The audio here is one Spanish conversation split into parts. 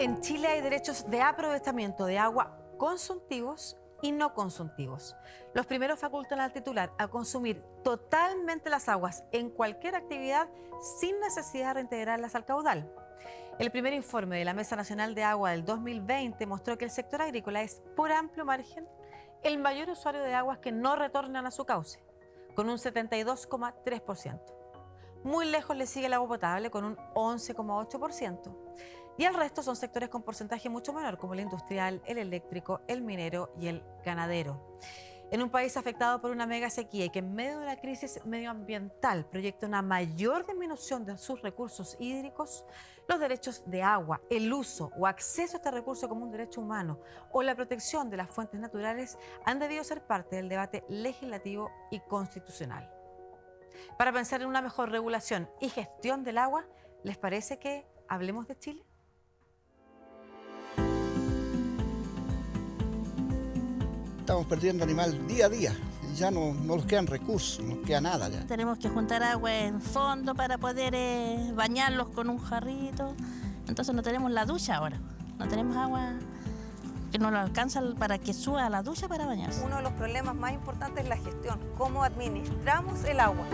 En Chile hay derechos de aprovechamiento de agua consumtivos y no consumtivos. Los primeros facultan al titular a consumir totalmente las aguas en cualquier actividad sin necesidad de reintegrarlas al caudal. El primer informe de la Mesa Nacional de Agua del 2020 mostró que el sector agrícola es, por amplio margen, el mayor usuario de aguas que no retornan a su cauce, con un 72,3%. Muy lejos le sigue el agua potable con un 11,8%. Y el resto son sectores con porcentaje mucho menor, como el industrial, el eléctrico, el minero y el ganadero. En un país afectado por una mega sequía y que en medio de una crisis medioambiental proyecta una mayor disminución de sus recursos hídricos, los derechos de agua, el uso o acceso a este recurso como un derecho humano o la protección de las fuentes naturales han debido ser parte del debate legislativo y constitucional. Para pensar en una mejor regulación y gestión del agua, ¿les parece que hablemos de Chile? Estamos perdiendo animal día a día. Ya no nos quedan recursos, no queda nada ya. Tenemos que juntar agua en fondo para poder bañarlos con un jarrito. Entonces no tenemos la ducha ahora. No tenemos agua que no lo alcanza para que suba a la ducha para bañarse. Uno de los problemas más importantes es la gestión, cómo administramos el agua.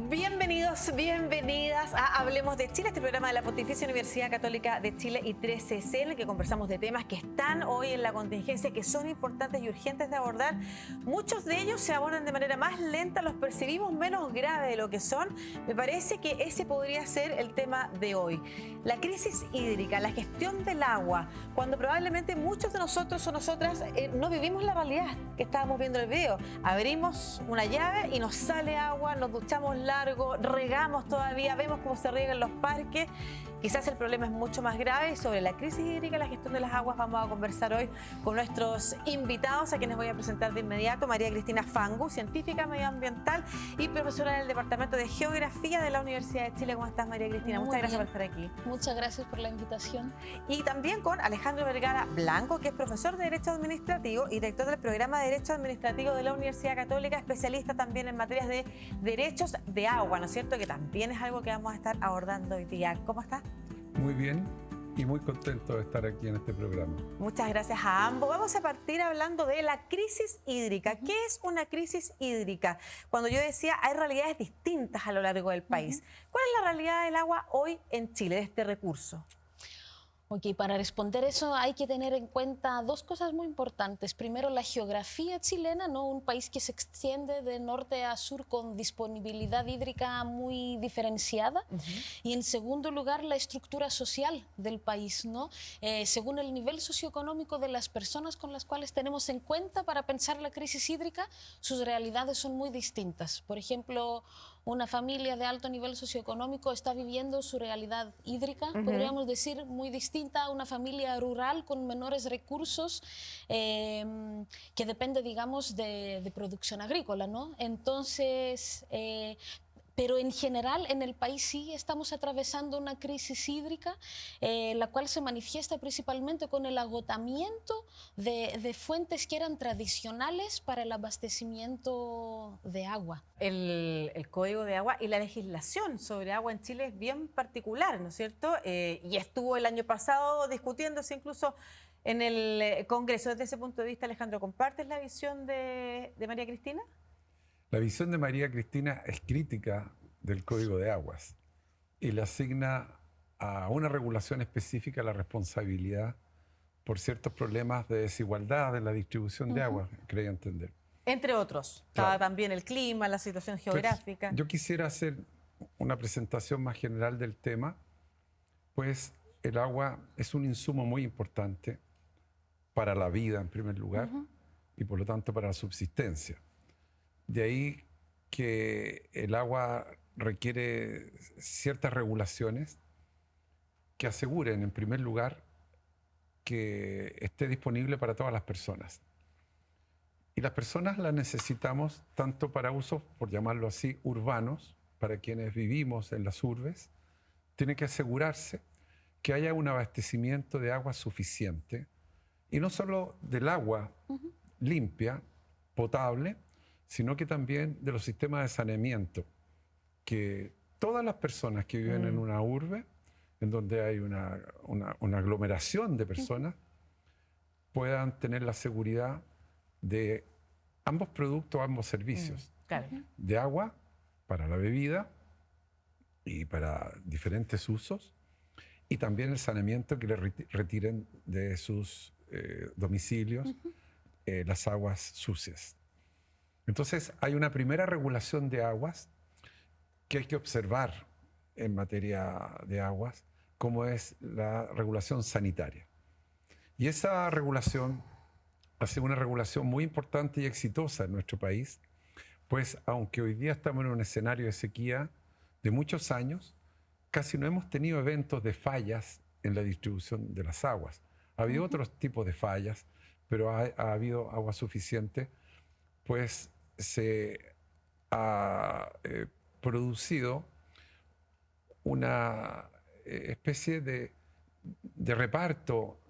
Bienvenidos, bienvenidas a Hablemos de Chile, este programa de la Pontificia Universidad Católica de Chile y 13C, en el que conversamos de temas que están hoy en la contingencia, que son importantes y urgentes de abordar. Muchos de ellos se abordan de manera más lenta, los percibimos menos grave de lo que son. Me parece que ese podría ser el tema de hoy. La crisis hídrica, la gestión del agua, cuando probablemente muchos de nosotros o nosotras no vivimos la realidad que estábamos viendo en el video. Abrimos una llave y nos sale agua, nos duchamos largo, regamos todavía, vemos cómo se riegan los parques. Quizás el problema es mucho más grave y sobre la crisis hídrica, la gestión de las aguas, vamos a conversar hoy con nuestros invitados, a quienes voy a presentar de inmediato. María Cristina Fangu, científica medioambiental y profesora del Departamento de Geografía de la Universidad de Chile. ¿Cómo estás, María Cristina? Muchas gracias por estar aquí. Muchas gracias por la invitación. Y también con Alejandro Vergara Blanco, que es profesor de Derecho Administrativo y director del programa de Derecho Administrativo de la Universidad Católica, especialista también en materias de derechos de agua, ¿no es cierto? Que también es algo que vamos a estar abordando hoy día. ¿Cómo estás? Muy bien y muy contento de estar aquí en este programa. Muchas gracias a ambos. Vamos a partir hablando de la crisis hídrica. ¿Qué es una crisis hídrica? Cuando yo decía hay realidades distintas a lo largo del país. ¿Cuál es la realidad del agua hoy en Chile, de este recurso? Ok, para responder eso hay que tener en cuenta dos cosas muy importantes. Primero, la geografía chilena, ¿no? Un país que se extiende de norte a sur con disponibilidad hídrica muy diferenciada. Y en segundo lugar, la estructura social del país, ¿no? Según el nivel socioeconómico de las personas con las cuales tenemos en cuenta para pensar la crisis hídrica, sus realidades son muy distintas. Por ejemplo, una familia de alto nivel socioeconómico está viviendo su realidad hídrica, podríamos decir, muy distinta a una familia rural con menores recursos que depende, digamos, de producción agrícola, ¿no? Entonces, pero en general en el país sí estamos atravesando una crisis hídrica, la cual se manifiesta principalmente con el agotamiento de fuentes que eran tradicionales para el abastecimiento de agua. El Código de Agua y la legislación sobre agua en Chile es bien particular, ¿no es cierto? Y estuvo el año pasado discutiéndose incluso en el Congreso. Desde ese punto de vista, Alejandro, ¿compartes la visión de María Cristina? La visión de María Cristina es crítica del Código de Aguas y le asigna a una regulación específica la responsabilidad por ciertos problemas de desigualdad en la distribución de agua, creo entender. Entre otros, Claro. estaba también el clima, la situación geográfica. Yo quisiera hacer una presentación más general del tema, pues el agua es un insumo muy importante para la vida en primer lugar y por lo tanto para la subsistencia. De ahí que el agua requiere ciertas regulaciones que aseguren, en primer lugar, que esté disponible para todas las personas. Y las personas las necesitamos tanto para usos, por llamarlo así, urbanos, para quienes vivimos en las urbes. Tiene que asegurarse que haya un abastecimiento de agua suficiente, y no solo del agua limpia, potable, sino que también de los sistemas de saneamiento, que todas las personas que viven en una urbe, en donde hay una aglomeración de personas, puedan tener la seguridad de ambos productos, ambos servicios. Claro. De agua para la bebida y para diferentes usos, y también el saneamiento que le retiren de sus domicilios las aguas sucias. Entonces hay una primera regulación de aguas que hay que observar en materia de aguas, como es la regulación sanitaria. Y esa regulación ha sido una regulación muy importante y exitosa en nuestro país, pues aunque hoy día estamos en un escenario de sequía de muchos años, casi no hemos tenido eventos de fallas en la distribución de las aguas. Ha habido otros tipos de fallas, pero ha habido agua suficiente, pues se ha producido una especie de reparto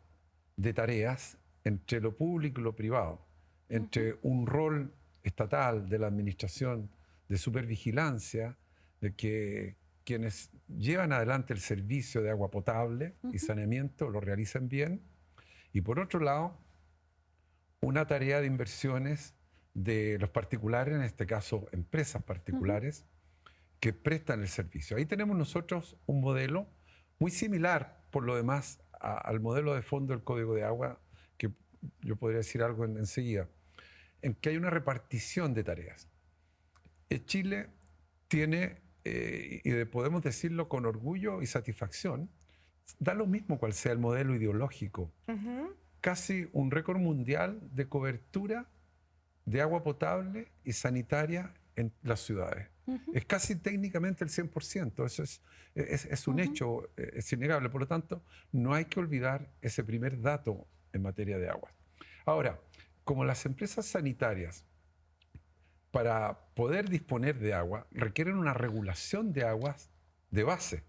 de tareas entre lo público y lo privado, entre un rol estatal de la administración de supervigilancia, de que quienes llevan adelante el servicio de agua potable y saneamiento lo realizan bien, y por otro lado, una tarea de inversiones de los particulares, en este caso empresas particulares, que prestan el servicio. Ahí tenemos nosotros un modelo muy similar, por lo demás, al modelo de fondo del Código de Agua, que yo podría decir algo enseguida, en que hay una repartición de tareas. Chile tiene, y podemos decirlo con orgullo y satisfacción, da lo mismo cuál sea el modelo ideológico, casi un récord mundial de cobertura de agua potable y sanitaria en las ciudades. Es casi técnicamente el 100%, eso es un hecho, es innegable. Por lo tanto, no hay que olvidar ese primer dato en materia de agua. Ahora, como las empresas sanitarias, para poder disponer de agua, requieren una regulación de aguas de base.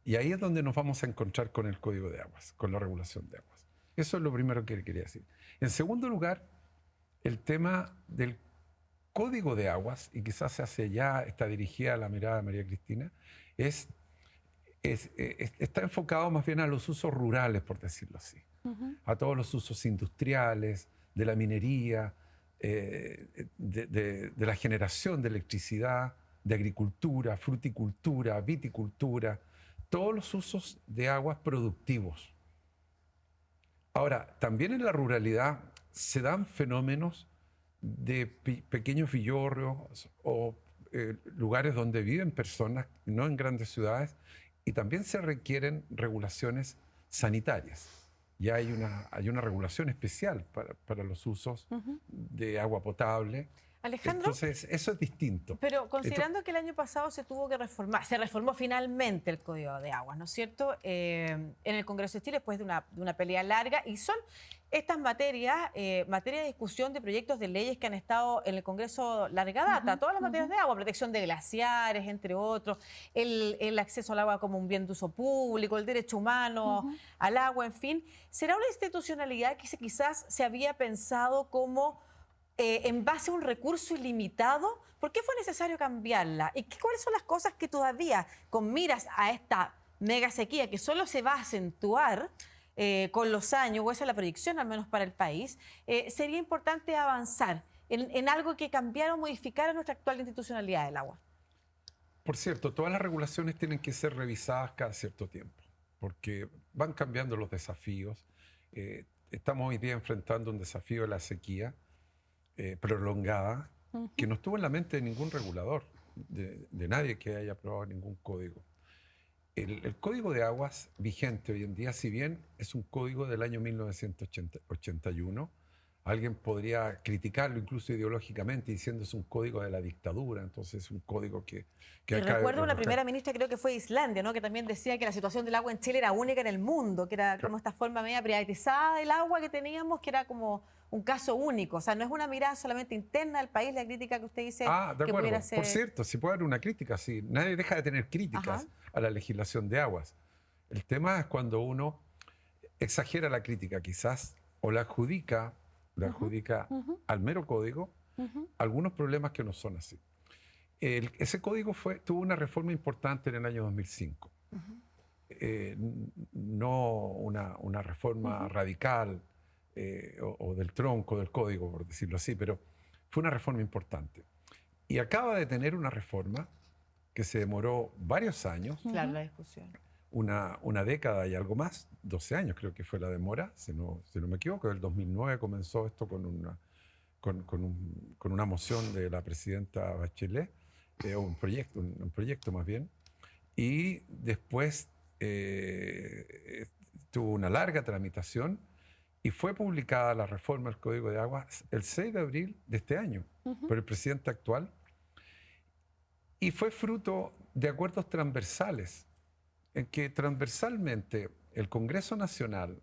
Y ahí es donde nos vamos a encontrar con el Código de Aguas, con la regulación de aguas. Eso es lo primero que quería decir. En segundo lugar, el tema del Código de Aguas, y quizás hacia allá está dirigida la mirada de María Cristina, está enfocado más bien a los usos rurales, por decirlo así, a todos los usos industriales, de la minería, de la generación de electricidad, de agricultura, fruticultura, viticultura, todos los usos de aguas productivos. Ahora, también en la ruralidad se dan fenómenos de pequeños villorrios o lugares donde viven personas, no en grandes ciudades, y también se requieren regulaciones sanitarias. Ya hay una regulación especial para los usos de agua potable. Alejandro, entonces eso es distinto. Pero considerando que el año pasado se tuvo que reformar, se reformó finalmente el Código de Aguas, ¿no es cierto? En el Congreso de Chile, después de una pelea larga, y son estas materias, materia de discusión de proyectos de leyes que han estado en el Congreso larga data, todas las materias de agua, protección de glaciares, entre otros, el acceso al agua como un bien de uso público, el derecho humano al agua, en fin. ¿Será una institucionalidad que quizás se había pensado como en base a un recurso ilimitado? ¿Por qué fue necesario cambiarla? ¿Y cuáles son las cosas que todavía, con miras a esta mega sequía que solo se va a acentuar con los años, o esa es la proyección al menos para el país, sería importante avanzar en algo que cambiara o modificara nuestra actual institucionalidad del agua? Por cierto, todas las regulaciones tienen que ser revisadas cada cierto tiempo, porque van cambiando los desafíos. Estamos hoy día enfrentando un desafío de la sequía prolongada, que no estuvo en la mente de ningún regulador, de nadie que haya aprobado ningún código. El Código de Aguas vigente hoy en día, si bien es un código del año 1981, alguien podría criticarlo incluso ideológicamente diciendo es un código de la dictadura, entonces es un código que y recuerdo una primera ministra, creo que fue de Islandia, ¿no?, que también decía que la situación del agua en Chile era única en el mundo, que era como esta forma media privatizada del agua que teníamos, que era como un caso único. O sea, no es una mirada solamente interna del país, la crítica que usted dice de que acuerdo. pudiera ser... Por cierto, si puede haber una crítica, sí. Nadie deja de tener críticas a la legislación de aguas. El tema es cuando uno exagera la crítica quizás, o la adjudica al mero código algunos problemas que no son así. Ese código tuvo una reforma importante en el año 2005. No una reforma radical o del tronco del código, por decirlo así, pero fue una reforma importante. Y acaba de tener una reforma que se demoró varios años, Claro, la discusión. una década y algo más, 12 años creo que fue la demora, si no me equivoco. El 2009 comenzó esto con una moción de la presidenta Bachelet, o un proyecto más bien, y después tuvo una larga tramitación y fue publicada la reforma del Código de Aguas el 6 de abril de este año por el presidente actual, y fue fruto de acuerdos transversales, en que transversalmente el Congreso Nacional,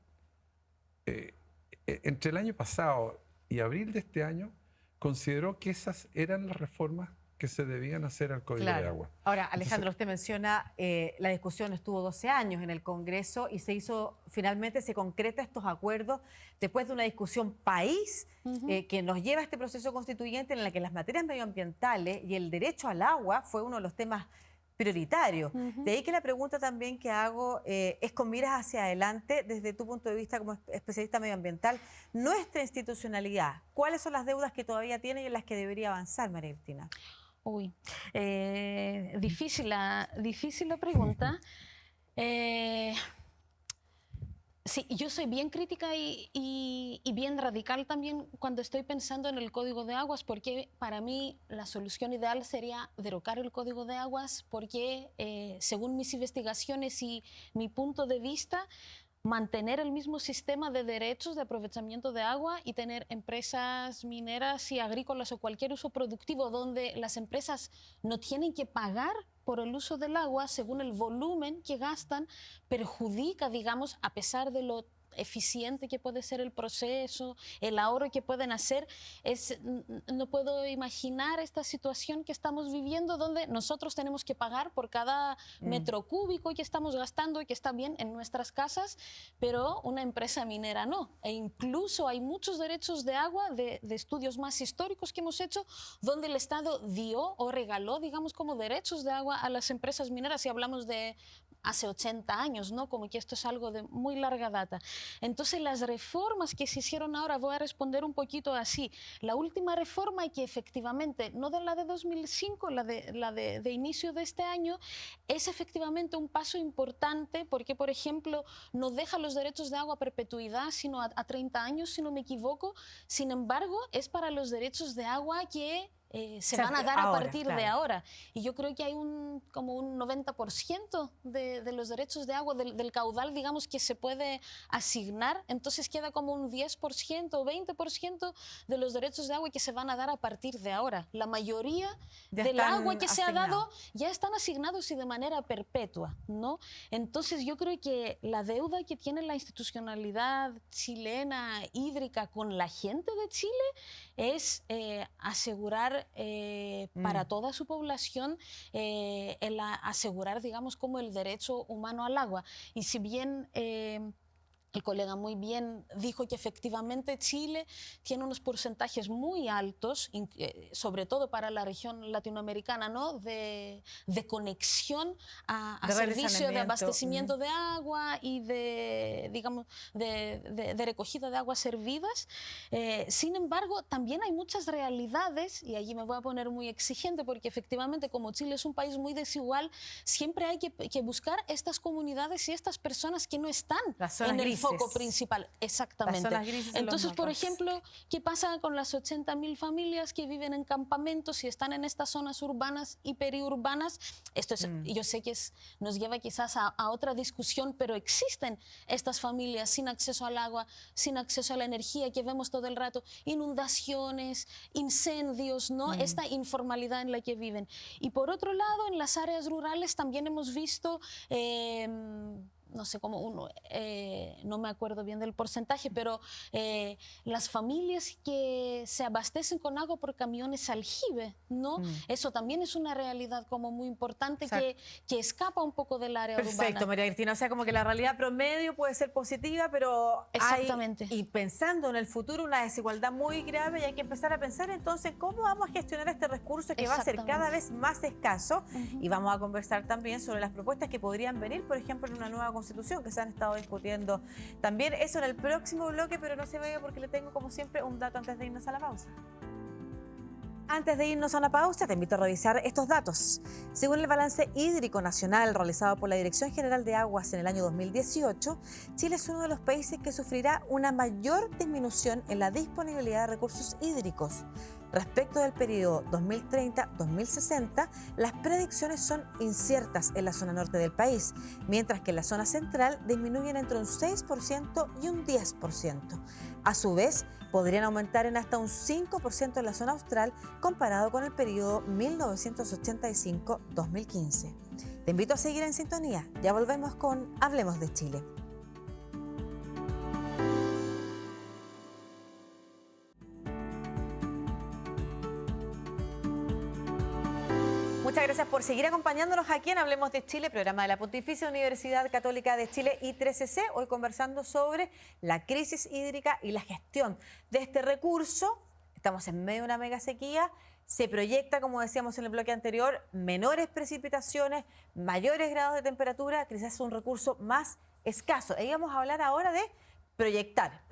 entre el año pasado y abril de este año, consideró que esas eran las reformas que se debían hacer al Código de Agua. Ahora, Alejandro, usted menciona la discusión estuvo 12 años en el Congreso y finalmente se concreta estos acuerdos después de una discusión país que nos lleva a este proceso constituyente en el que las materias medioambientales y el derecho al agua fue uno de los temas prioritarios. De ahí que la pregunta también que hago es con miras hacia adelante, desde tu punto de vista como especialista medioambiental, nuestra institucionalidad, ¿cuáles son las deudas que todavía tiene y en las que debería avanzar, María Cristina? Uy, difícil la pregunta. Sí, yo soy bien crítica y bien radical también cuando estoy pensando en el Código de Aguas, porque para mí la solución ideal sería derogar el Código de Aguas, porque según mis investigaciones y mi punto de vista, mantener el mismo sistema de derechos de aprovechamiento de agua y tener empresas mineras y agrícolas o cualquier uso productivo donde las empresas no tienen que pagar por el uso del agua según el volumen que gastan, perjudica, digamos, a pesar de lo eficiente que puede ser el proceso, el ahorro que pueden hacer. No puedo imaginar esta situación que estamos viviendo donde nosotros tenemos que pagar por cada metro cúbico que estamos gastando y que está bien en nuestras casas, pero una empresa minera no. E incluso hay muchos derechos de agua de estudios más históricos que hemos hecho donde el Estado dio o regaló, digamos, como derechos de agua a las empresas mineras, y hablamos de hace 80 años, ¿no? Como que esto es algo de muy larga data. Entonces, las reformas que se hicieron ahora, voy a responder un poquito así. La última reforma, y que efectivamente, no de la de 2005, la de inicio de este año, es efectivamente un paso importante porque, por ejemplo, no deja los derechos de agua a perpetuidad, sino a 30 años, si no me equivoco. Sin embargo, es para los derechos de agua que se van a dar a partir de ahora. Y yo creo que hay como un 90% de los derechos de agua, del caudal, digamos, que se puede asignar. Entonces queda como un 10% o 20% de los derechos de agua que se van a dar a partir de ahora. La mayoría del agua que se ha dado ya están asignados y de manera perpetua, ¿no? Entonces yo creo que la deuda que tiene la institucionalidad chilena hídrica con la gente de Chile es asegurar para toda su población asegurar, digamos, como el derecho humano al agua. Y si bien el colega muy bien dijo que efectivamente Chile tiene unos porcentajes muy altos, sobre todo para la región latinoamericana, ¿no? de conexión a servicio de abastecimiento de agua y digamos, de recogida de aguas servidas. Sin embargo, también hay muchas realidades, y allí me voy a poner muy exigente, porque efectivamente, como Chile es un país muy desigual, siempre hay que buscar estas comunidades y estas personas que no están en el foco principal. Exactamente. Entonces, por ejemplo, ¿qué pasa con las 80.000 familias que viven en campamentos y están en estas zonas urbanas y periurbanas? Esto es, yo sé que nos lleva quizás a otra discusión, pero existen estas familias sin acceso al agua, sin acceso a la energía, que vemos todo el rato, inundaciones, incendios, ¿no? Esta informalidad en la que viven. Y por otro lado, en las áreas rurales también hemos visto no sé cómo uno, no me acuerdo bien del porcentaje, pero las familias que se abastecen con agua por camiones aljibe, ¿no? Eso también es una realidad como muy importante que escapa un poco del área Perfecto, urbana. María Cristina. O sea, como que la realidad promedio puede ser positiva, pero Exactamente. y pensando en el futuro, una desigualdad muy grave y hay que empezar a pensar entonces cómo vamos a gestionar este recurso que va a ser cada vez más escaso y vamos a conversar también sobre las propuestas que podrían venir, por ejemplo, en una nueva constitución que se han estado discutiendo también. Eso en el próximo bloque, pero no se vaya porque le tengo como siempre un dato antes de irnos a la pausa. Antes de irnos a una pausa, te invito a revisar estos datos. Según el balance hídrico nacional realizado por la Dirección General de Aguas en el año 2018, Chile es uno de los países que sufrirá una mayor disminución en la disponibilidad de recursos hídricos. Respecto del periodo 2030-2060, las predicciones son inciertas en la zona norte del país, mientras que en la zona central disminuyen entre un 6% y un 10%. A su vez, podrían aumentar en hasta un 5% en la zona austral comparado con el periodo 1985-2015. Te invito a seguir en sintonía. Ya volvemos con Hablemos de Chile. Muchas gracias por seguir acompañándonos aquí en Hablemos de Chile, programa de la Pontificia Universidad Católica de Chile I3C. Hoy conversando sobre la crisis hídrica y la gestión de este recurso. Estamos en medio de una mega sequía. Se proyecta, como decíamos en el bloque anterior, menores precipitaciones, mayores grados de temperatura, quizás un recurso más escaso. Y vamos a hablar ahora de proyectar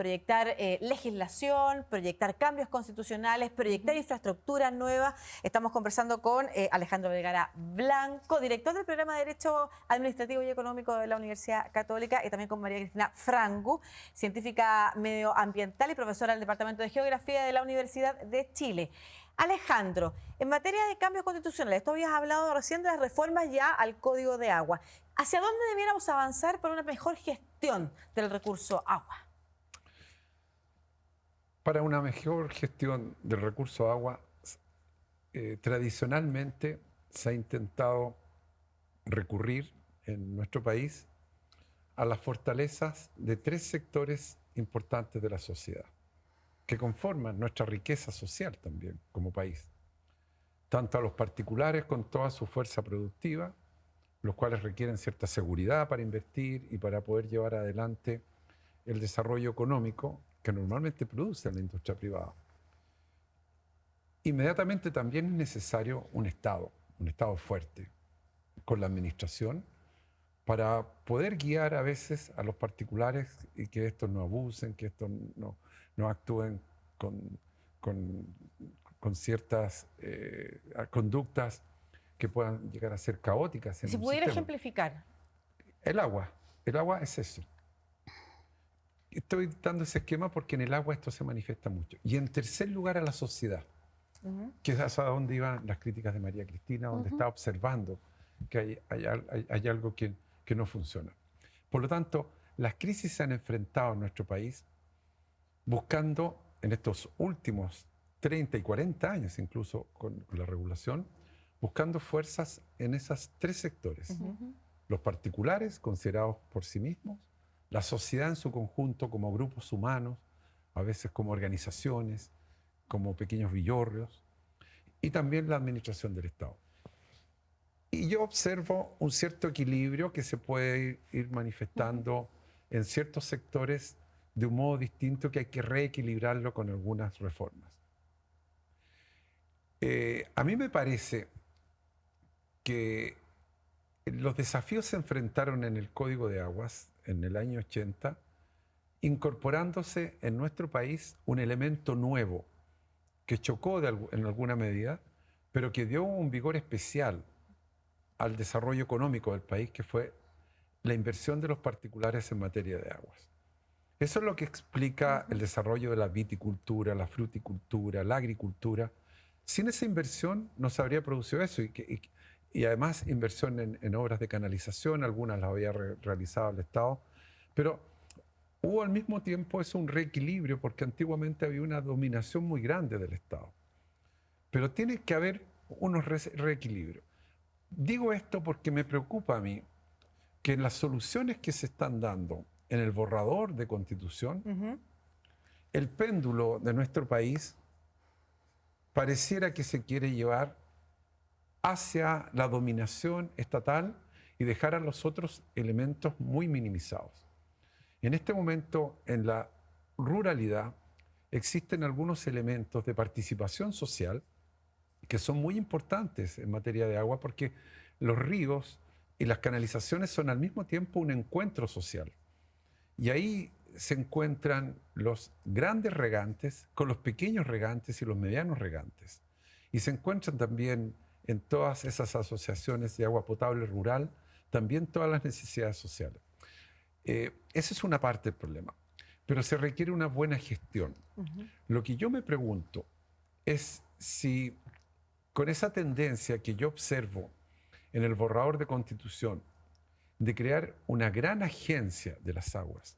legislación, proyectar cambios constitucionales, proyectar infraestructura nueva. Estamos conversando con Alejandro Vergara Blanco, director del programa de Derecho Administrativo y Económico de la Universidad Católica, y también con María Cristina Frangu, científica medioambiental y profesora del Departamento de Geografía de la Universidad de Chile. Alejandro, en materia de cambios constitucionales, tú habías hablado recién de las reformas ya al Código de Agua. ¿Hacia dónde debiéramos avanzar para una mejor gestión del recurso agua? Para una mejor gestión del recurso agua, tradicionalmente se ha intentado recurrir en nuestro país a las fortalezas de tres sectores importantes de la sociedad, que conforman nuestra riqueza social también como país. Tanto a los particulares con toda su fuerza productiva, los cuales requieren cierta seguridad para invertir y para poder llevar adelante el desarrollo económico que normalmente produce la industria privada. Inmediatamente también es necesario un Estado fuerte, con la administración, para poder guiar a veces a los particulares y que estos no abusen, que estos no actúen con ciertas conductas que puedan llegar a ser caóticas. Si pudiera ejemplificar. El agua es eso. Estoy dando ese esquema porque en el agua esto se manifiesta mucho. Y en tercer lugar a la sociedad, que es a donde iban las críticas de María Cristina, donde está observando que hay algo que no funciona. Por lo tanto, las crisis se han enfrentado en nuestro país buscando en estos últimos 30 y 40 años, incluso con la regulación, buscando fuerzas en esos tres sectores. Los particulares, considerados por sí mismos, la sociedad en su conjunto como grupos humanos, a veces como organizaciones, como pequeños villorrios, y también la administración del Estado. Y yo observo un cierto equilibrio que se puede ir manifestando en ciertos sectores de un modo distinto, que hay que reequilibrarlo con algunas reformas. A mí me parece que los desafíos se enfrentaron en el Código de Aguas en el año 80, incorporándose en nuestro país un elemento nuevo que chocó en alguna medida, pero que dio un vigor especial al desarrollo económico del país, que fue la inversión de los particulares en materia de aguas. Eso es lo que explica el desarrollo de la viticultura, la fruticultura, la agricultura. Sin esa inversión no se habría producido eso, y además inversión en obras de canalización, algunas las había realizado el Estado, pero hubo al mismo tiempo un reequilibrio, porque antiguamente había una dominación muy grande del Estado. Pero tiene que haber unos reequilibrios. Digo esto porque me preocupa a mí que en las soluciones que se están dando en el borrador de Constitución, el péndulo de nuestro país pareciera que se quiere llevar hacia la dominación estatal y dejar a los otros elementos muy minimizados. En este momento, en la ruralidad, existen algunos elementos de participación social que son muy importantes en materia de agua, porque los ríos y las canalizaciones son al mismo tiempo un encuentro social. Y ahí se encuentran los grandes regantes con los pequeños regantes y los medianos regantes. Y se encuentran también en todas esas asociaciones de agua potable rural, también todas las necesidades sociales. Esa es una parte del problema, pero se requiere una buena gestión. Lo que yo me pregunto es si con esa tendencia que yo observo en el borrador de Constitución de crear una gran agencia de las aguas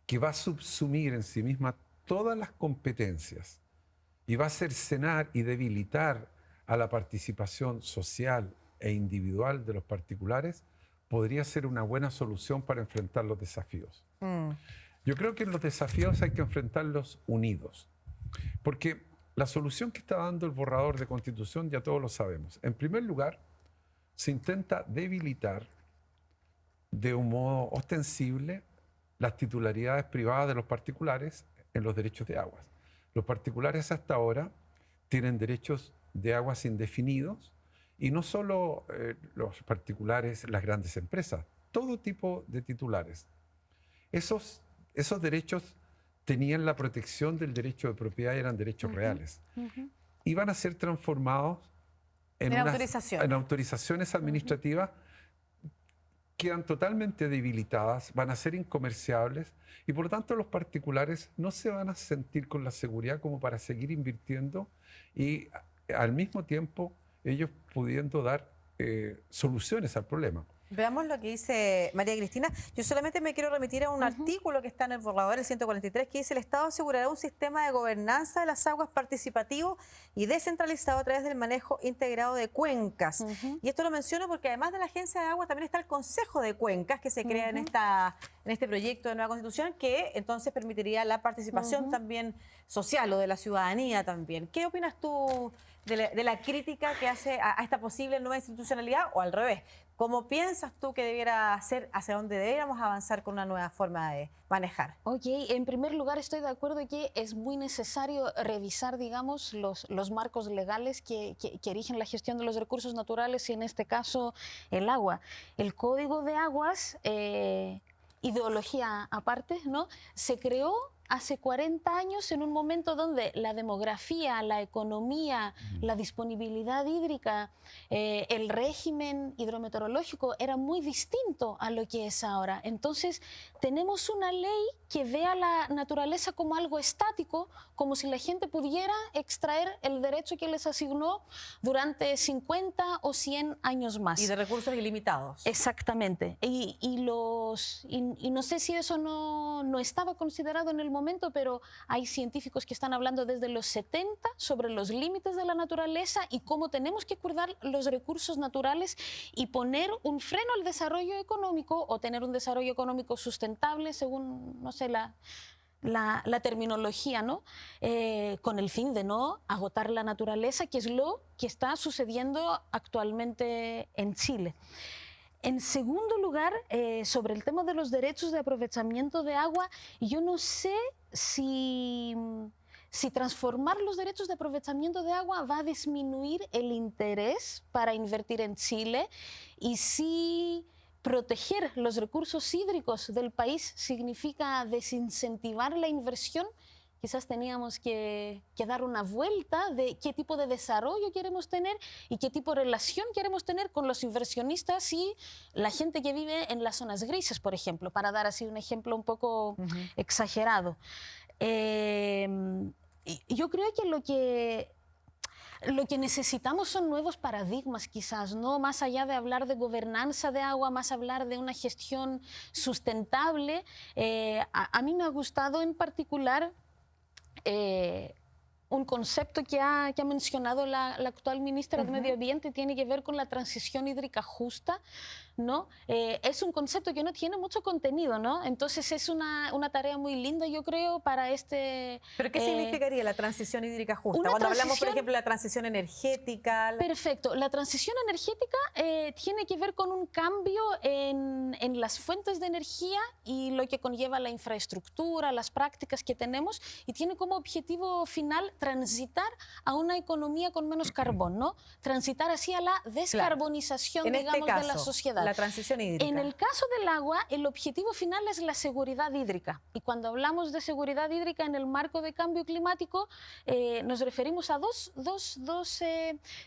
que va a subsumir en sí misma todas las competencias y va a cercenar y debilitar a la participación social e individual de los particulares, podría ser una buena solución para enfrentar los desafíos. Yo creo que los desafíos hay que enfrentarlos unidos, porque la solución que está dando el borrador de Constitución ya todos lo sabemos. En primer lugar, se intenta debilitar de un modo ostensible las titularidades privadas de los particulares en los derechos de aguas. Los particulares hasta ahora tienen derechos de aguas indefinidos, y no solo los particulares, las grandes empresas, todo tipo de titulares. Esos derechos tenían la protección del derecho de propiedad y eran derechos reales. Iban a ser transformados en autorizaciones administrativas, quedan totalmente debilitadas, van a ser incomerciables y por lo tanto los particulares no se van a sentir con la seguridad como para seguir invirtiendo y al mismo tiempo ellos pudiendo dar soluciones al problema. Veamos lo que dice María Cristina. Yo solamente me quiero remitir a un artículo que está en el borrador, el 143, que dice: el Estado asegurará un sistema de gobernanza de las aguas participativo y descentralizado a través del manejo integrado de cuencas. Y esto lo menciono porque además de la Agencia de Agua también está el Consejo de Cuencas que se crea en este proyecto de nueva Constitución, que entonces permitiría la participación también social o de la ciudadanía también. ¿Qué opinas tú de la crítica que hace a esta posible nueva institucionalidad, o al revés? ¿Cómo piensas tú que debiera ser, hacia dónde deberíamos avanzar con una nueva forma de manejar? Ok, en primer lugar estoy de acuerdo que es muy necesario revisar, digamos, los marcos legales que rigen la gestión de los recursos naturales y en este caso el agua. El Código de Aguas, ideología aparte, ¿no?, se creó hace 40 años en un momento donde la demografía, la economía, la disponibilidad hídrica, el régimen hidrometeorológico era muy distinto a lo que es ahora. Entonces tenemos una ley que ve a la naturaleza como algo estático, como si la gente pudiera extraer el derecho que les asignó durante 50 o 100 años más. Y de recursos ilimitados. Exactamente. Y no sé si eso no estaba considerado en el momento, pero hay científicos que están hablando desde los 70 sobre los límites de la naturaleza y cómo tenemos que cuidar los recursos naturales y poner un freno al desarrollo económico o tener un desarrollo económico sustentable según, no sé, la terminología, ¿no? Con el fin de no agotar la naturaleza, que es lo que está sucediendo actualmente en Chile. En segundo lugar, sobre el tema de los derechos de aprovechamiento de agua, yo no sé si transformar los derechos de aprovechamiento de agua va a disminuir el interés para invertir en Chile y si proteger los recursos hídricos del país significa desincentivar la inversión. Quizás teníamos que dar una vuelta de qué tipo de desarrollo queremos tener y qué tipo de relación queremos tener con los inversionistas y la gente que vive en las zonas grises, por ejemplo, para dar así un ejemplo un poco exagerado. Yo creo que lo que necesitamos son nuevos paradigmas, quizás, ¿no? Más allá de hablar de gobernanza de agua, más hablar de una gestión sustentable. A mí me ha gustado en particular un concepto que ha mencionado la actual ministra de Medio Ambiente, tiene que ver con la transición hídrica justa, ¿no? Es un concepto que no tiene mucho contenido, ¿no? Entonces es una tarea muy linda, yo creo, para este... ¿Pero qué significaría la transición hídrica justa? una Cuando hablamos, por transición- ejemplo, de la transición energética... Perfecto. La transición energética tiene que ver con un cambio en las fuentes de energía y lo que conlleva la infraestructura, las prácticas que tenemos, y tiene como objetivo final transitar a una economía con menos carbón, ¿no? Transitar hacia la descarbonización, En este digamos, de la caso, sociedad. la transición hídrica. En el caso del agua, el objetivo final es la seguridad hídrica. Y cuando hablamos de seguridad hídrica en el marco de cambio climático, nos referimos a dos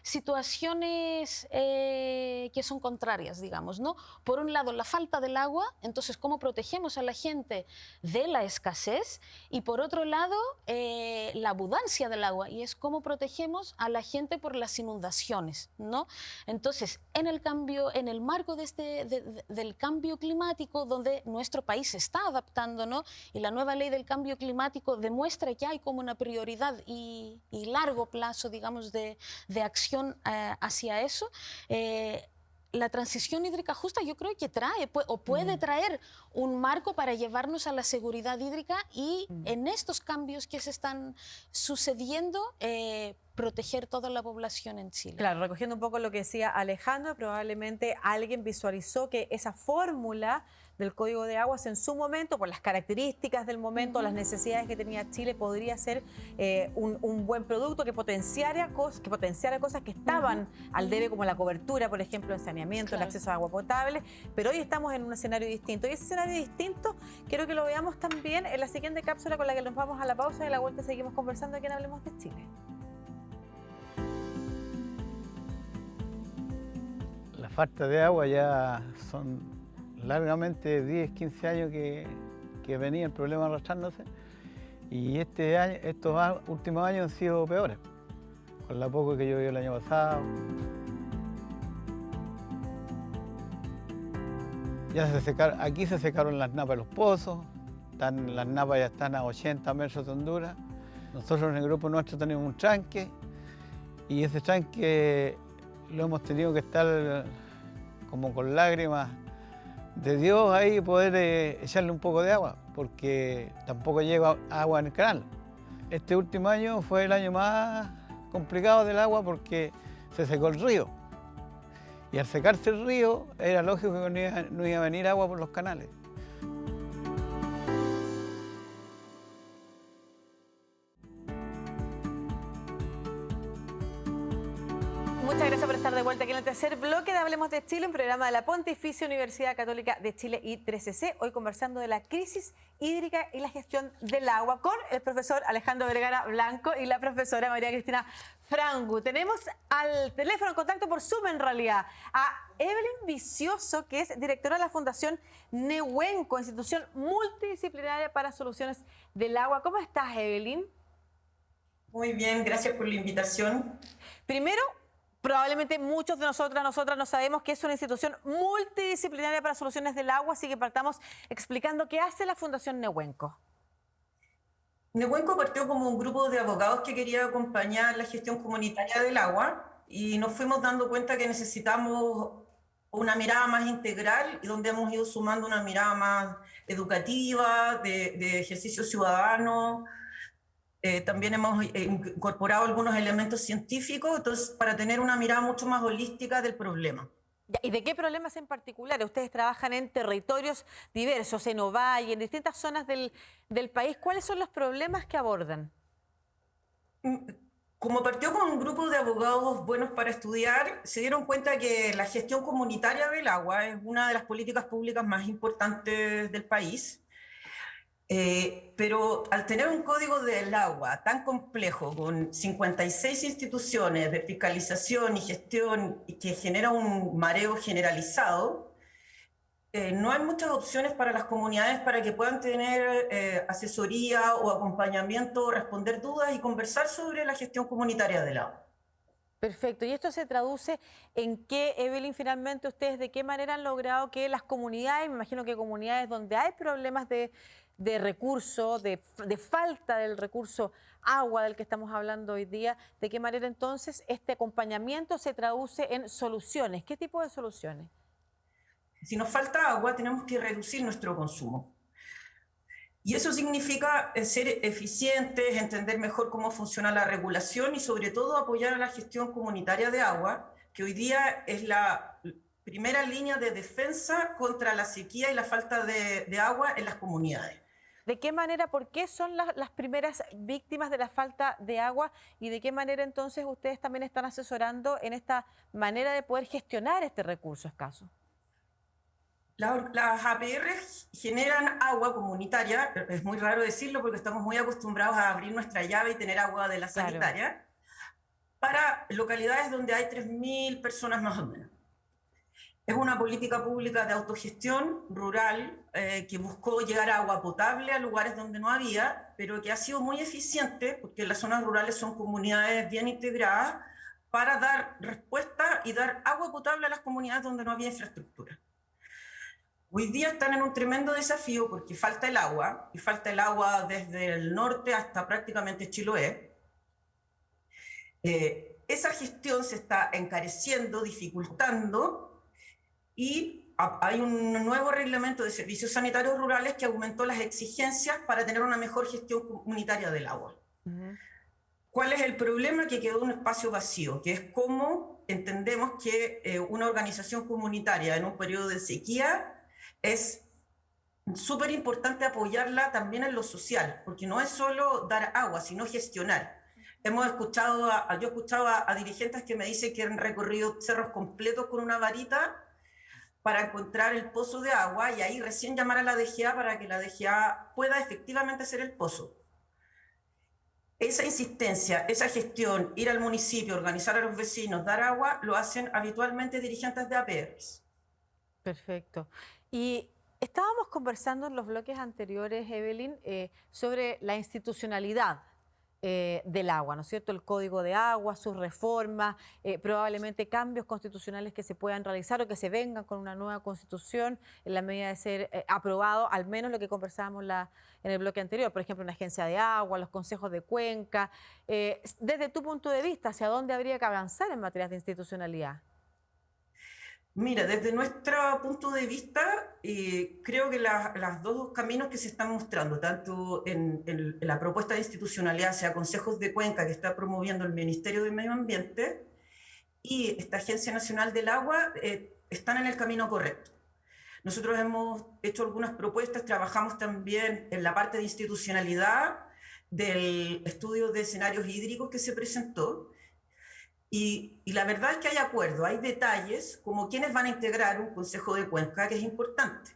situaciones que son contrarias, digamos, ¿no? Por un lado, la falta del agua, entonces cómo protegemos a la gente de la escasez, y por otro lado, la abundancia del agua, y es cómo protegemos a la gente por las inundaciones, ¿no? Entonces, en el marco del cambio climático, donde nuestro país se está adaptando, ¿no? Y la nueva ley del cambio climático demuestra que hay como una prioridad y largo plazo, digamos, de acción hacia eso. La transición hídrica justa yo creo que trae o puede traer un marco para llevarnos a la seguridad hídrica y en estos cambios que se están sucediendo, proteger toda la población en Chile. Claro, recogiendo un poco lo que decía Alejandro, probablemente alguien visualizó que esa fórmula del Código de Aguas en su momento, por las características del momento, las necesidades que tenía Chile, podría ser un buen producto que potenciara cosas que estaban al debe, como la cobertura, por ejemplo, el saneamiento, Claro. el acceso a agua potable, pero hoy estamos en un escenario distinto. Y ese escenario distinto quiero que lo veamos también en la siguiente cápsula con la que nos vamos a la pausa y a la vuelta seguimos conversando aquí en Hablemos de Chile. La falta de agua ya son largamente 10, 15 años que venía el problema arrastrándose, y estos últimos años han sido peores, con la poco que llovió el año pasado. Aquí se secaron las napas de los pozos, las napas ya están a 80 metros de hondura. Nosotros en el grupo nuestro tenemos un tranque, y ese tranque lo hemos tenido que estar como con lágrimas de Dios ahí, poder echarle un poco de agua, porque tampoco llega agua en el canal. Este último año fue el año más complicado del agua porque se secó el río. Y al secarse el río, era lógico que no iba a venir agua por los canales. Muchas gracias por estar de vuelta aquí en el tercer bloque de Hablemos de Chile, un programa de la Pontificia Universidad Católica de Chile y 3CC. Hoy conversando de la crisis hídrica y la gestión del agua con el profesor Alejandro Vergara Blanco y la profesora María Cristina Frangu. Tenemos al teléfono en contacto por Zoom, en realidad, a Evelyn Vicioso, que es directora de la Fundación Nehuenco, institución multidisciplinaria para soluciones del agua. ¿Cómo estás, Evelyn? Muy bien, gracias por la invitación. Primero, probablemente muchos de nosotras no sabemos que es una institución multidisciplinaria para soluciones del agua, así que partamos explicando qué hace la Fundación Nehuenco. Nehuenco partió como un grupo de abogados que quería acompañar la gestión comunitaria del agua, y nos fuimos dando cuenta que necesitamos una mirada más integral, y donde hemos ido sumando una mirada más educativa, de ejercicio ciudadano. También hemos incorporado algunos elementos científicos, entonces, para tener una mirada mucho más holística del problema. ¿Y de qué problemas en particular? Ustedes trabajan en territorios diversos, en Ovalle, en distintas zonas del país. ¿Cuáles son los problemas que abordan? Como partió con un grupo de abogados buenos para estudiar, se dieron cuenta que la gestión comunitaria del agua es una de las políticas públicas más importantes del país. Pero al tener un código del agua tan complejo, con 56 instituciones de fiscalización y gestión, y que genera un mareo generalizado, no hay muchas opciones para las comunidades para que puedan tener asesoría o acompañamiento, responder dudas y conversar sobre la gestión comunitaria del agua. Perfecto. ¿Y esto se traduce en qué, Evelyn, finalmente ustedes de qué manera han logrado que las comunidades, me imagino que comunidades donde hay problemas de de recurso, de falta del recurso agua del que estamos hablando hoy día, ¿de qué manera entonces este acompañamiento se traduce en soluciones? ¿Qué tipo de soluciones? Si nos falta agua, tenemos que reducir nuestro consumo. Y eso significa ser eficientes, entender mejor cómo funciona la regulación y sobre todo apoyar a la gestión comunitaria de agua, que hoy día es la primera línea de defensa contra la sequía y la falta de agua en las comunidades. ¿De qué manera, por qué son las primeras víctimas de la falta de agua y de qué manera entonces ustedes también están asesorando en esta manera de poder gestionar este recurso escaso? Las APR generan agua comunitaria, es muy raro decirlo porque estamos muy acostumbrados a abrir nuestra llave y tener agua de la sanitaria, para localidades donde hay 3.000 personas más o menos. Es una política pública de autogestión rural que buscó llegar a agua potable a lugares donde no había, pero que ha sido muy eficiente porque las zonas rurales son comunidades bien integradas para dar respuesta y dar agua potable a las comunidades donde no había infraestructura. Hoy día están en un tremendo desafío porque falta el agua, y falta el agua desde el norte hasta prácticamente Chiloé. Esa gestión se está encareciendo, dificultando, y hay un nuevo reglamento de servicios sanitarios rurales que aumentó las exigencias para tener una mejor gestión comunitaria del agua. ¿Cuál es el problema? Que quedó un espacio vacío, que es cómo entendemos que una organización comunitaria en un periodo de sequía es súper importante apoyarla también en lo social, porque no es solo dar agua, sino gestionar. Yo he escuchado a dirigentes que me dicen que han recorrido cerros completos con una varita para encontrar el pozo de agua y ahí recién llamar a la DGA para que la DGA pueda efectivamente hacer el pozo. Esa insistencia, esa gestión, ir al municipio, organizar a los vecinos, dar agua, lo hacen habitualmente dirigentes de APRs. Perfecto. Y estábamos conversando en los bloques anteriores, Evelyn, sobre la institucionalidad del agua, ¿no es cierto? El Código de Agua, sus reformas, probablemente cambios constitucionales que se puedan realizar o que se vengan con una nueva constitución en la medida de ser aprobado, al menos lo que conversábamos en el bloque anterior, por ejemplo, una agencia de agua, los consejos de cuenca. Desde tu punto de vista, ¿hacia dónde habría que avanzar en materia de institucionalidad? Mira, desde nuestro punto de vista, creo que los dos caminos que se están mostrando, tanto en la propuesta de institucionalidad, sea consejos de cuenca que está promoviendo el Ministerio de Medio Ambiente y esta Agencia Nacional del Agua, están en el camino correcto. Nosotros hemos hecho algunas propuestas, trabajamos también en la parte de institucionalidad del estudio de escenarios hídricos que se presentó. Y la verdad es que hay acuerdo, hay detalles como quiénes van a integrar un consejo de cuenca, que es importante.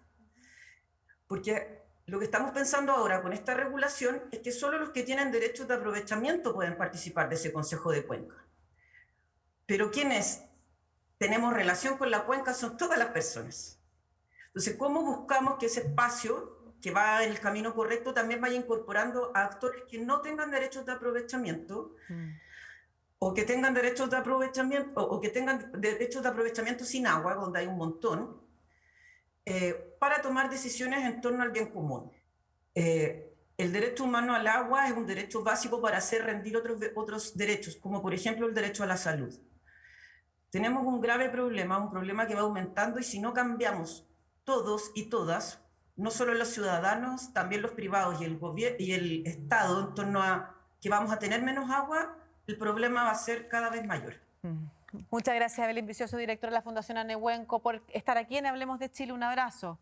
Porque lo que estamos pensando ahora con esta regulación es que solo los que tienen derechos de aprovechamiento pueden participar de ese consejo de cuenca. Pero quienes tenemos relación con la cuenca son todas las personas. Entonces, ¿cómo buscamos que ese espacio que va en el camino correcto también vaya incorporando a actores que no tengan derechos de aprovechamiento? O que tengan derechos de aprovechamiento, sin agua, donde hay un montón, para tomar decisiones en torno al bien común. El derecho humano al agua es un derecho básico para hacer rendir otros derechos, como por ejemplo el derecho a la salud. Tenemos un grave problema, un problema que va aumentando, y si no cambiamos todos y todas, no solo los ciudadanos, también los privados y el Estado, en torno a que vamos a tener menos agua, el problema va a ser cada vez mayor. Muchas gracias, Evelyn Vicioso, directora de la Fundación Anehuenco, por estar aquí en Hablemos de Chile. Un abrazo.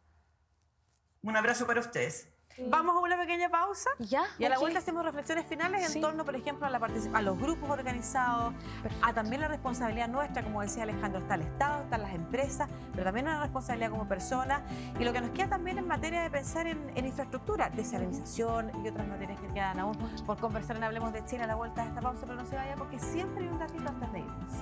Un abrazo para ustedes. Vamos a una pequeña pausa y a la ok. vuelta hacemos reflexiones finales en torno, por ejemplo, a los grupos organizados, a también la responsabilidad nuestra, como decía Alejandro, está el Estado, están las empresas, pero también una responsabilidad como personas, y lo que nos queda también en materia de pensar en infraestructura, desalinización y otras materias que quedan aún por conversar en Hablemos de Chile a la vuelta de esta pausa, pero no se vaya porque siempre hay un ratito antes de irnos.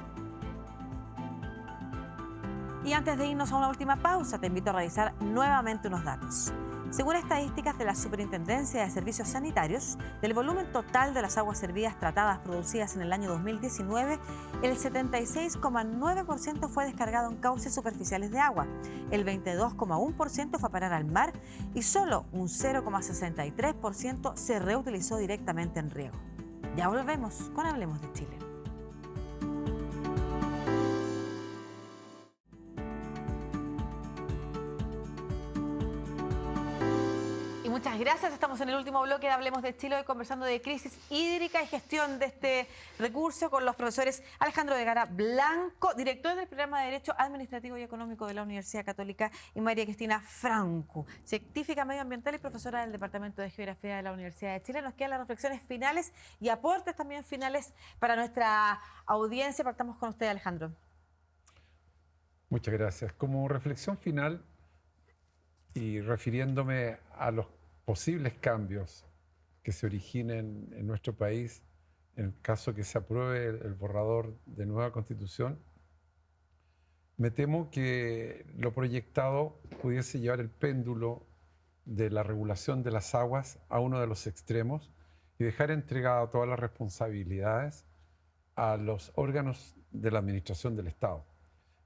Y antes de irnos a una última pausa, te invito a revisar nuevamente unos datos. Según estadísticas de la Superintendencia de Servicios Sanitarios, del volumen total de las aguas servidas tratadas producidas en el año 2019, el 76,9% fue descargado en cauces superficiales de agua, el 22,1% fue a parar al mar y solo un 0,63% se reutilizó directamente en riego. Ya volvemos con Hablemos de Chile. Muchas gracias. Estamos en el último bloque de Hablemos de Chile, hoy conversando de crisis hídrica y gestión de este recurso con los profesores Alejandro Vergara Blanco, director del programa de Derecho Administrativo y Económico de la Universidad Católica, y María Cristina Franco, científica medioambiental y profesora del Departamento de Geografía de la Universidad de Chile. Nos quedan las reflexiones finales y aportes también finales para nuestra audiencia. Partamos con usted, Alejandro. Muchas gracias. Como reflexión final y refiriéndome a los posibles cambios que se originen en nuestro país en caso que se apruebe el borrador de nueva Constitución, me temo que lo proyectado pudiese llevar el péndulo de la regulación de las aguas a uno de los extremos y dejar entregada todas las responsabilidades a los órganos de la administración del Estado.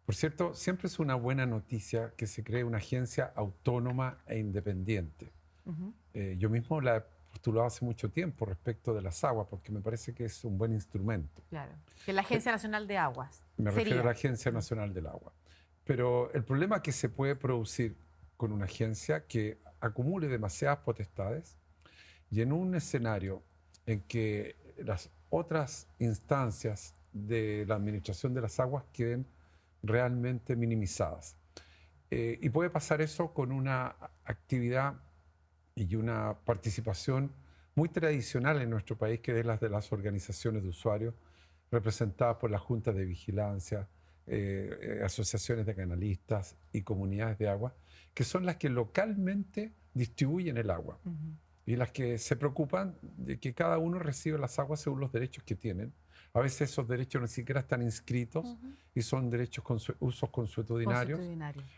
Por cierto, siempre es una buena noticia que se cree una agencia autónoma e independiente. Yo mismo la he postulado hace mucho tiempo respecto de las aguas, porque me parece que es un buen instrumento. Claro, que es la Agencia Nacional de Aguas. Me refiero a la Agencia Nacional del Agua. Pero el problema que se puede producir con una agencia que acumule demasiadas potestades y en un escenario en que las otras instancias de la administración de las aguas queden realmente minimizadas. Y puede pasar eso con una actividad y una participación muy tradicional en nuestro país, que es la de las organizaciones de usuarios, representadas por las juntas de vigilancia, asociaciones de canalistas y comunidades de agua, que son las que localmente distribuyen el agua y las que se preocupan de que cada uno reciba las aguas según los derechos que tienen. A veces esos derechos ni siquiera están inscritos y son derechos usos consuetudinarios,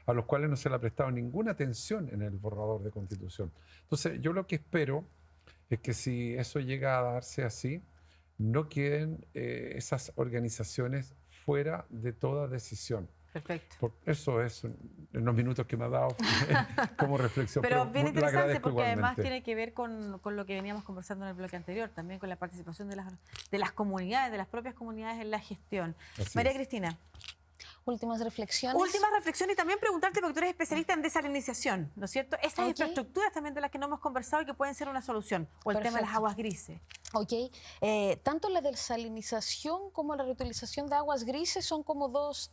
a los cuales no se le ha prestado ninguna atención en el borrador de Constitución. Entonces, yo lo que espero es que si eso llega a darse así, no queden esas organizaciones fuera de toda decisión. Perfecto. Eso es en los minutos que me ha dado como reflexión. Pero bien interesante porque igualmente. Además tiene que ver con lo que veníamos conversando en el bloque anterior, también con la participación de las comunidades, de las propias comunidades en la gestión. Así María es. Cristina. Últimas reflexiones. Última reflexión y también preguntarte, porque tú eres especialista en desalinización, ¿no es cierto? Esas infraestructuras también de las que no hemos conversado y que pueden ser una solución, o el tema de las aguas grises. Ok, tanto la desalinización como la reutilización de aguas grises son como dos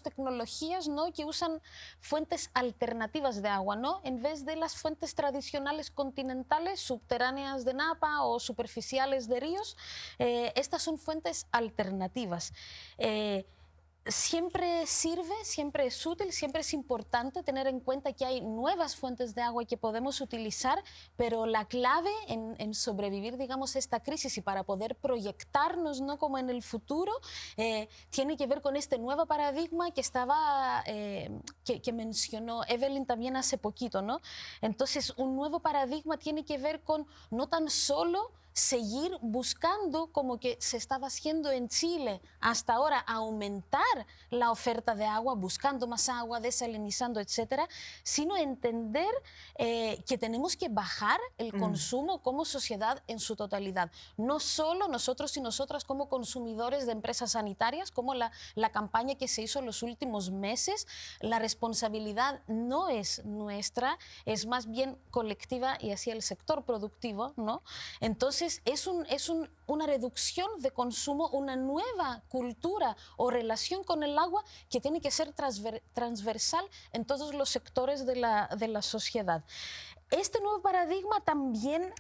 tecnologías, ¿no?, que usan fuentes alternativas de agua, ¿no? En vez de las fuentes tradicionales continentales, subterráneas de Napa o superficiales de ríos, estas son fuentes alternativas. Siempre sirve, siempre es útil, siempre es importante tener en cuenta que hay nuevas fuentes de agua que podemos utilizar, pero la clave en sobrevivir, digamos, esta crisis y para poder proyectarnos, ¿no?, como en el futuro, tiene que ver con este nuevo paradigma que que mencionó Evelyn también hace poquito, ¿no? Entonces, un nuevo paradigma tiene que ver con no tan solo seguir buscando, como que se estaba haciendo en Chile hasta ahora, aumentar la oferta de agua, buscando más agua, desalinizando, etcétera, sino entender que tenemos que bajar el consumo como sociedad en su totalidad. No solo nosotros y nosotras como consumidores de empresas sanitarias, como la campaña que se hizo en los últimos meses. La responsabilidad no es nuestra, es más bien colectiva y hacia el sector productivo, ¿no? Entonces, es una reducción de consumo, una nueva cultura o relación con el agua que tiene que ser transversal en todos los sectores de la sociedad. Este nuevo paradigma también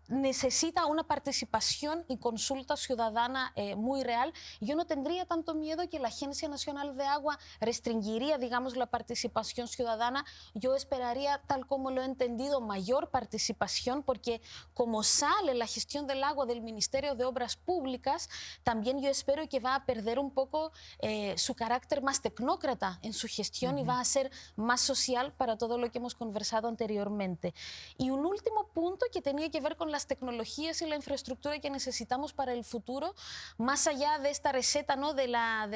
necesita una participación y consulta ciudadana muy real. Yo no tendría tanto miedo que la Agencia Nacional de Agua restringiría, digamos, la participación ciudadana. Yo esperaría, tal como lo he entendido, mayor participación, porque como sale la gestión del agua del Ministerio de Obras Públicas, también yo espero que va a perder un poco su carácter más tecnócrata en su gestión y va a ser más social para todo lo que hemos conversado anteriormente. Y un último punto que tenía que ver con las tecnologías y la infraestructura que necesitamos para el futuro, más allá de esta receta, ¿no?, de la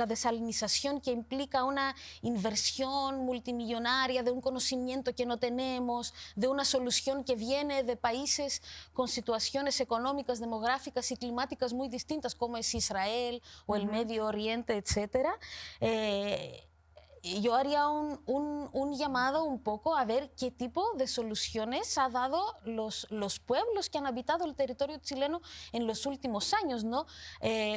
desalinización, que implica una inversión multimillonaria, de un conocimiento que no tenemos, de una solución que viene de países con situaciones económicas, demográficas y climáticas muy distintas, como es Israel o el Medio Oriente, etcétera. Yo haría un llamado un poco a ver qué tipo de soluciones ha dado los pueblos que han habitado el territorio chileno en los últimos años, ¿no?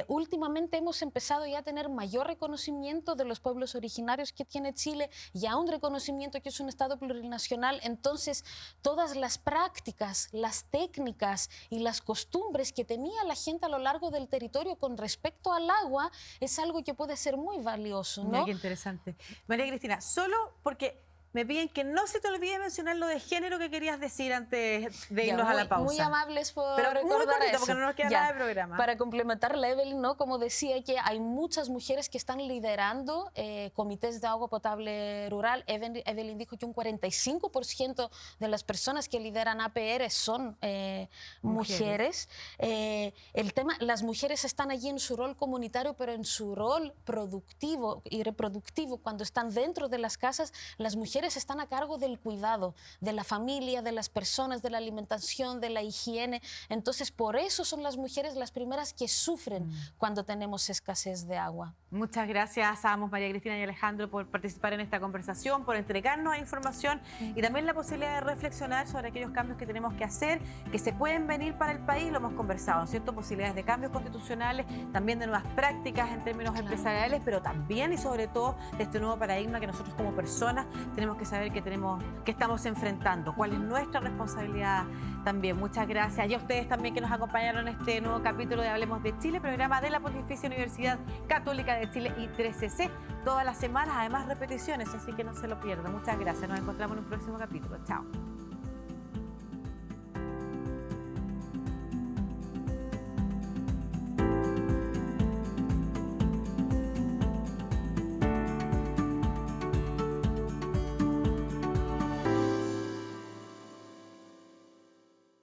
Últimamente hemos empezado ya a tener mayor reconocimiento de los pueblos originarios que tiene Chile, ya un reconocimiento que es un Estado plurinacional. Entonces, todas las prácticas, las técnicas y las costumbres que tenía la gente a lo largo del territorio con respecto al agua es algo que puede ser muy valioso, ¿no? Mira, qué interesante. María Cristina, solo porque me piden que no se te olvide mencionar lo de género que querías decir antes de irnos a la pausa. Muy amables por Pero muy recordar cortito, eso. porque no nos queda Ya. nada de programa. Para complementar la Evelyn, ¿no?, como decía, que hay muchas mujeres que están liderando comités de agua potable rural. Evelyn dijo que un 45% de las personas que lideran APR son mujeres. El tema, las mujeres están allí en su rol comunitario, pero en su rol productivo y reproductivo, cuando están dentro de las casas, las mujeres están a cargo del cuidado de la familia, de las personas, de la alimentación, de la higiene. Entonces, por eso son las mujeres las primeras que sufren cuando tenemos escasez de agua. Muchas gracias a ambos, María Cristina y Alejandro, por participar en esta conversación, por entregarnos información y también la posibilidad de reflexionar sobre aquellos cambios que tenemos que hacer, que se pueden venir para el país. Lo hemos conversado, ¿cierto? Posibilidades de cambios constitucionales, también de nuevas prácticas en términos empresariales, pero también y sobre todo de este nuevo paradigma que nosotros como personas tenemos que saber que estamos enfrentando, cuál es nuestra responsabilidad también. Muchas gracias. Y a ustedes también que nos acompañaron en este nuevo capítulo de Hablemos de Chile, programa de la Pontificia Universidad Católica de Chile y 3CC, todas las semanas, además repeticiones, así que no se lo pierdan. Muchas gracias. Nos encontramos en un próximo capítulo. Chao.